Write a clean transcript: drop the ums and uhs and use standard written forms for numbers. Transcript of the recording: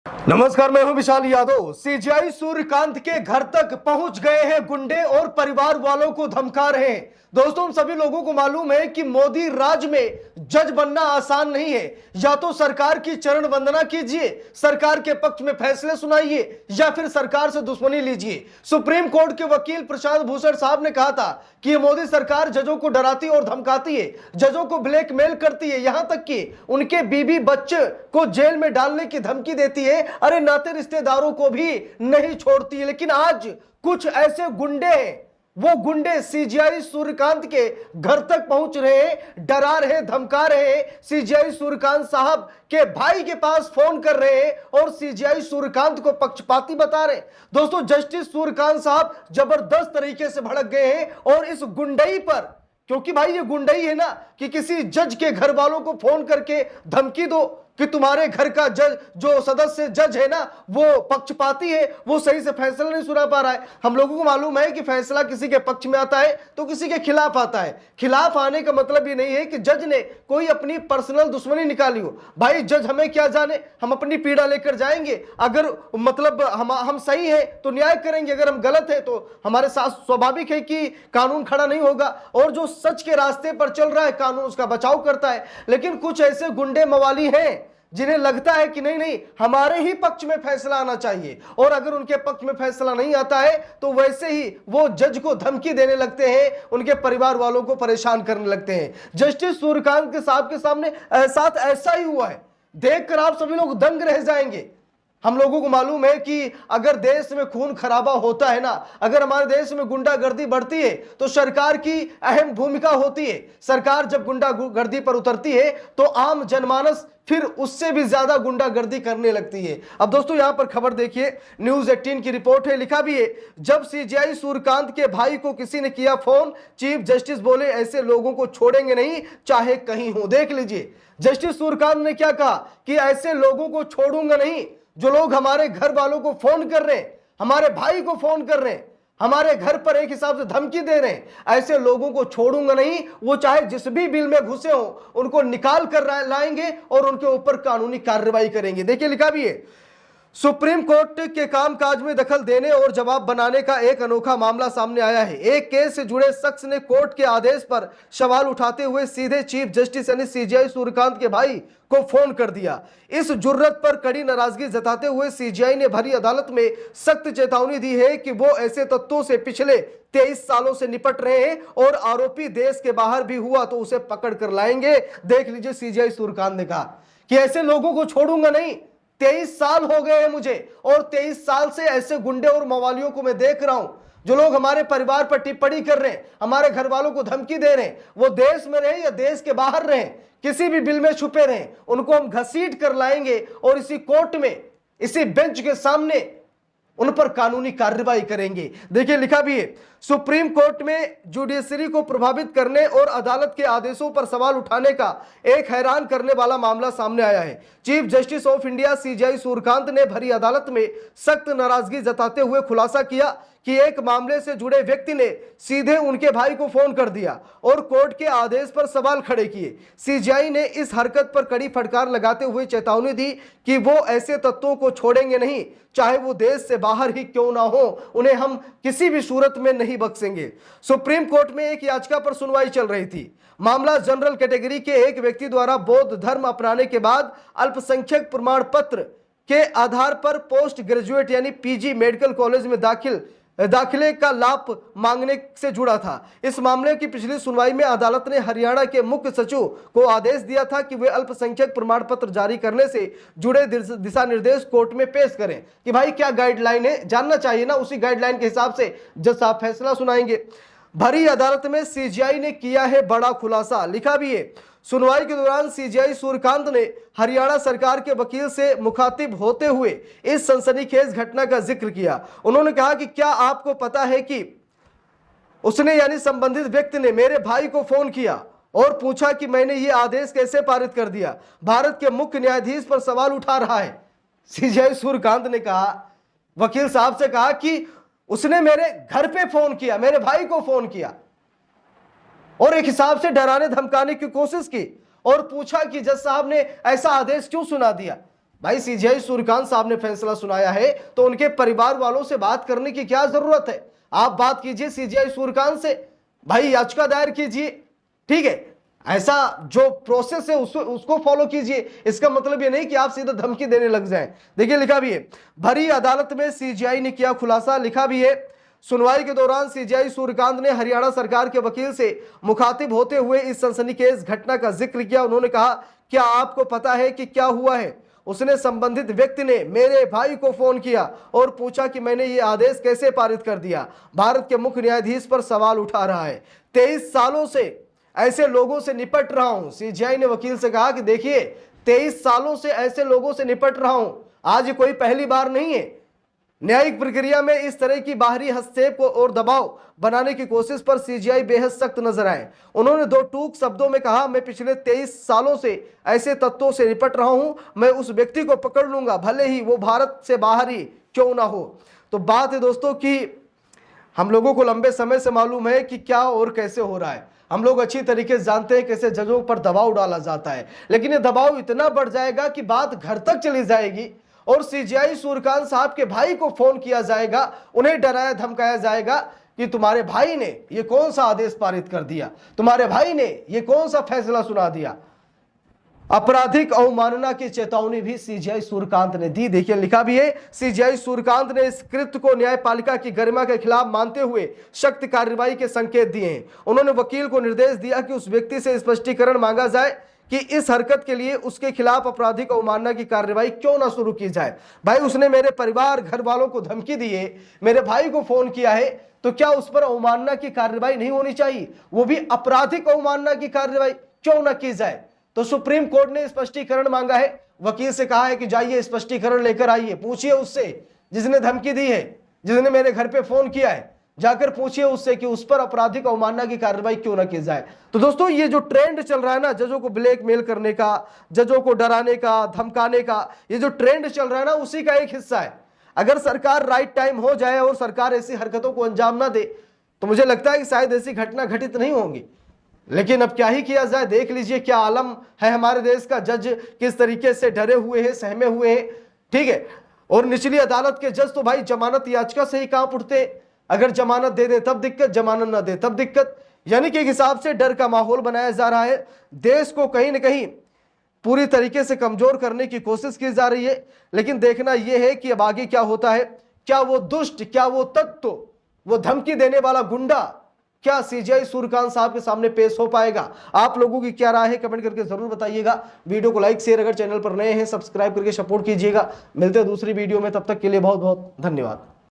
नमस्कार, मैं हूं विशाल यादव। सीजीआई सूर्यकांत के घर तक पहुंच गए हैं गुंडे और परिवार वालों को धमका रहे हैं। दोस्तों, हम सभी लोगों को मालूम है कि मोदी राज में जज बनना आसान नहीं है। या तो सरकार की चरण वंदना कीजिए, सरकार के पक्ष में फैसले सुनाइए, या फिर सरकार से दुश्मनी लीजिए। सुप्रीम कोर्ट के वकील प्रशांत भूषण साहब ने कहा था कि ये मोदी सरकार जजों को डराती और धमकाती है, जजों को ब्लैकमेल करती है, यहां तक कि उनके बीवी बच्चे को जेल में डालने की धमकी देती है। अरे नाते रिश्तेदारों को भी नहीं छोड़ती है। लेकिन आज कुछ ऐसे गुंडे हैं, वो गुंडे सीजीआई सूर्यकांत के घर तक पहुंच रहे हैं, डरा रहे, धमका रहे हैं। सीजीआई सूर्यकांत साहब के भाई के पास फोन कर रहे हैं और सीजीआई सूर्यकांत को पक्षपाती बता रहे हैं। दोस्तों, जस्टिस सूर्यकांत साहब जबरदस्त तरीके से भड़क गए हैं और इस गुंडई पर, क्योंकि भाई ये गुंडई है ना कि किसी जज के घर वालों को फोन करके धमकी दो कि तुम्हारे घर का जज, जो सदस्य जज है ना, वो पक्षपाती है, वो सही से फैसला नहीं सुना पा रहा है। हम लोगों को मालूम है कि फैसला किसी के पक्ष में आता है तो किसी के खिलाफ आता है। खिलाफ आने का मतलब ये नहीं है कि जज ने कोई अपनी पर्सनल दुश्मनी निकाली हो। भाई जज हमें क्या जाने, हम अपनी पीड़ा लेकर जाएंगे। अगर मतलब हम सही है तो न्याय करेंगे, अगर हम गलत है तो हमारे साथ स्वाभाविक है कि कानून खड़ा नहीं होगा। और जो सच के रास्ते पर चल रहा है, कानून उसका बचाव करता है। लेकिन कुछ ऐसे गुंडे मवाली हैं जिन्हें लगता है कि नहीं नहीं, हमारे ही पक्ष में फैसला आना चाहिए, और अगर उनके पक्ष में फैसला नहीं आता है तो वैसे ही वो जज को धमकी देने लगते हैं, उनके परिवार वालों को परेशान करने लगते हैं। जस्टिस सूर्यकांत के साहब के सामने साथ ऐसा ही हुआ है। देखकर आप सभी लोग दंग रह जाएंगे। हम लोगों को मालूम है कि अगर देश में खून खराबा होता है ना, अगर हमारे देश में गुंडागर्दी बढ़ती है तो सरकार की अहम भूमिका होती है। सरकार जब गुंडागर्दी पर उतरती है तो आम जनमानस फिर उससे भी ज्यादा गुंडागर्दी करने लगती है। अब दोस्तों यहां पर खबर देखिए, न्यूज 18 की रिपोर्ट है। लिखा भी है, जब सीजीआई सूर्यकांत के भाई को किसी ने किया फोन, चीफ जस्टिस बोले ऐसे लोगों को छोड़ेंगे नहीं चाहे कहीं हो। देख लीजिए जस्टिस सूर्यकांत ने क्या कहा कि ऐसे लोगों को छोड़ूंगा नहीं। जो लोग हमारे घर वालों को फोन कर रहे हैं, हमारे भाई को फोन कर रहे हैं, हमारे घर पर एक हिसाब से धमकी दे रहे हैं, ऐसे लोगों को छोड़ूंगा नहीं। वो चाहे जिस भी बिल में घुसे हो उनको निकाल कर लाएंगे और उनके ऊपर कानूनी कार्रवाई करेंगे। देखिए लिखा भी है, सुप्रीम कोर्ट के कामकाज में दखल देने और जवाब बनाने का एक अनोखा मामला सामने आया है। एक केस से जुड़े शख्स ने कोर्ट के आदेश पर सवाल उठाते हुए सीधे चीफ जस्टिस यानी सीजीआई सूर्यकांत के भाई को फोन कर दिया। इस जुर्रत पर कड़ी नाराजगी जताते हुए सीजीआई ने भरी अदालत में सख्त चेतावनी दी है कि वो ऐसे तत्वों से पिछले 23 सालों से निपट रहे हैं और आरोपी देश के बाहर भी हुआ तो उसे पकड़ कर लाएंगे। देख लीजिए, सीजीआई सूर्यकांत ने कहा कि ऐसे लोगों को छोड़ूंगा नहीं। 23 साल हो गए हैं मुझे, और 23 साल से ऐसे गुंडे और मवालियों को मैं देख रहा हूं जो लोग हमारे परिवार पर टिप्पणी कर रहे हैं, हमारे घर वालों को धमकी दे रहे हैं। वो देश में रहे या देश के बाहर रहे, किसी भी बिल में छुपे रहे, उनको हम घसीट कर लाएंगे और इसी कोर्ट में, इसी बेंच के सामने उन पर कानूनी कार्रवाई करेंगे। देखिए लिखा भी है, सुप्रीम कोर्ट में जुडिशरी को प्रभावित करने और अदालत के आदेशों पर सवाल उठाने का एक हैरान करने वाला मामला सामने आया है। Chief justice of India CGI Suryakant ने भरी अदालत में सख्त नाराजगी जताते हुए खुलासा किया कि एक मामले से जुड़े व्यक्ति ने सीधे उनके भाई को फोन कर दिया और कोर्ट के आदेश पर सवाल खड़े किए। सीजीआई ने इस हरकत पर कड़ी फटकार लगाते हुए चेतावनी दी कि वो ऐसे तत्वों को छोड़ेंगे नहीं, चाहे वो देश से बाहर ही क्यों ना हो, उन्हें हम किसी भी सूरत में नहीं बख्शेंगे। सुप्रीम कोर्ट में एक याचिका पर सुनवाई चल रही थी। मामला जनरल कैटेगरी के एक व्यक्ति द्वारा बौद्ध धर्म अपनाने के बाद अल्पसंख्यक प्रमाण पत्र के आधार पर पोस्ट ग्रेजुएट यानी पीजी मेडिकल कॉलेज में दाखिले का लाभ मांगने से जुड़ा था। इस मामले की पिछली सुनवाई में अदालत ने हरियाणा के मुख्य सचिव को आदेश दिया था कि वे अल्पसंख्यक प्रमाण पत्र जारी करने से जुड़े दिशा निर्देश कोर्ट में पेश करें कि भाई क्या गाइडलाइन है, जानना चाहिए ना, उसी गाइडलाइन के हिसाब से जज साहब फैसला सुनाएंगे। भरी अदालत में सीजीआई ने किया है बड़ा खुलासा। लिखा भी है, सुनवाई के दौरान सीजीआई सूर्यकांत ने हरियाणा सरकार के वकील से मुखातिब होते हुए इस सनसनीखेज घटना का जिक्र किया। उन्होंने कहा कि क्या आपको पता है कि उसने यानी संबंधित व्यक्ति ने मेरे भाई को फोन किया और पूछा कि मैंने ये आदेश कैसे पारित कर दिया। भारत के मुख्य न्यायाधीश पर सवाल उठा रहा है। सीजीआई सूर्यकांत ने कहा, वकील साहब से कहा कि उसने मेरे घर पे फोन किया, मेरे भाई को फोन किया और एक हिसाब से डराने धमकाने की कोशिश की और पूछा कि जज साहब ने ऐसा आदेश क्यों सुना दिया। भाई सीजीआई सूर्यकांत साहब ने फैसला सुनाया है तो उनके परिवार वालों से बात करने की क्या जरूरत है। आप बात कीजिए सीजीआई सूर्यकांत से, भाई याचिका दायर कीजिए, ठीक है, ऐसा जो प्रोसेस है उसको फॉलो कीजिए। इसका मतलब ये नहीं कि आप सीधा धमकी देने लग जाएं। देखिए लिखा भी है, भरी अदालत में सीजीआई ने किया खुलासा। लिखा भी है, सुनवाई के दौरान सीजीआई सूर्यकांत ने हरियाणा सरकार के वकील से मुखातिब होते हुए इस सनसनीखेज घटना का जिक्र किया। उन्होंने कहा, क्या आपको पता है कि क्या हुआ है? उसने संबंधित व्यक्ति ने मेरे भाई को फोन किया और पूछा कि मैंने ये आदेश कैसे पारित कर दिया। भारत के मुख्य न्यायाधीश पर सवाल उठा रहा है। 23 सालों से ऐसे लोगों से निपट रहा हूं। सीजीआई ने वकील से कहा कि देखिए 23 सालों से ऐसे लोगों से निपट रहा हूं, आज ये कोई पहली बार नहीं है। न्यायिक प्रक्रिया में इस तरह की बाहरी हस्तक्षेप को और दबाव बनाने की कोशिश पर सीजीआई बेहद सख्त नजर आए। उन्होंने 2 टूक शब्दों में कहा, मैं पिछले 23 सालों से ऐसे तत्वों से निपट रहा हूं, मैं उस व्यक्ति को पकड़ लूंगा भले ही वो भारत से बाहर ही क्यों ना हो। तो बात है दोस्तों कि हम लोगों को लंबे समय से मालूम है कि क्या और कैसे हो रहा है। हम लोग अच्छी तरीके से जानते हैं कैसे जजों पर दबाव डाला जाता है, लेकिन ये दबाव इतना बढ़ जाएगा कि बात घर तक चली जाएगी और सीजीआई सूर्यकांत साहब के भाई को फोन किया जाएगा, उन्हें डराया धमकाया जाएगा कि तुम्हारे भाई ने ये कौन सा आदेश पारित कर दिया, तुम्हारे भाई ने ये कौन सा फैसला सुना दिया। आपराधिक अवमानना की चेतावनी भी सीजीआई सूर्यकांत ने दी। देखिए लिखा भी है, सीजीआई सूर्यकांत ने इस कृत्य को न्यायपालिका की गरिमा के खिलाफ मानते हुए सख्त कार्रवाई के संकेत दिए हैं। उन्होंने वकील को निर्देश दिया कि उस व्यक्ति से स्पष्टीकरण मांगा जाए कि इस हरकत के लिए उसके खिलाफ आपराधिक अवमानना की कार्रवाई क्यों ना शुरू की जाए। भाई उसने मेरे परिवार घर वालों को धमकी दी है, मेरे भाई को फोन किया है, तो क्या उस पर अवमानना की कार्रवाई नहीं होनी चाहिए? वो भी आपराधिक अवमानना की कार्रवाई क्यों ना की जाए? तो सुप्रीम कोर्ट ने स्पष्टीकरण मांगा है, वकील से कहा है कि जाइए स्पष्टीकरण लेकर आइए, पूछिए उससे जिसने धमकी दी है, जिसने मेरे घर पे फोन किया है, जाकर पूछिए उससे कि उस पर आपराधिक अवमानना की कार्रवाई क्यों ना की जाए। तो दोस्तों ये जो ट्रेंड चल रहा है ना, जजों को ब्लैकमेल करने का, जजों को डराने का, धमकाने का, ये जो ट्रेंड चल रहा है ना, उसी का एक हिस्सा है। अगर सरकार राइट टाइम हो जाए और सरकार ऐसी हरकतों को अंजाम ना दे तो मुझे लगता है कि शायद ऐसी घटना घटित नहीं होंगी। लेकिन अब क्या ही किया जाए, देख लीजिए क्या आलम है हमारे देश का। जज किस तरीके से डरे हुए हैं, सहमे हुए हैं, ठीक है। और निचली अदालत के जज तो भाई जमानत याचिका से ही कांप उठते। अगर जमानत दे दे तब दिक्कत, जमानत ना दे तब दिक्कत। यानी कि एक हिसाब से डर का माहौल बनाया जा रहा है। देश को कहीं ना कहीं पूरी तरीके से कमजोर करने की कोशिश की जा रही है। लेकिन देखना यह है कि अब आगे क्या होता है। क्या वो दुष्ट, क्या वो तत्व, वो धमकी देने वाला गुंडा, क्या सीजीआई सूर्यकांत साहब के सामने पेश हो पाएगा? आप लोगों की क्या राय है कमेंट करके जरूर बताइएगा। वीडियो को लाइक शेयर, अगर चैनल पर नए हैं सब्सक्राइब करके सपोर्ट कीजिएगा। मिलते हैं दूसरी वीडियो में, तब तक के लिए बहुत बहुत धन्यवाद।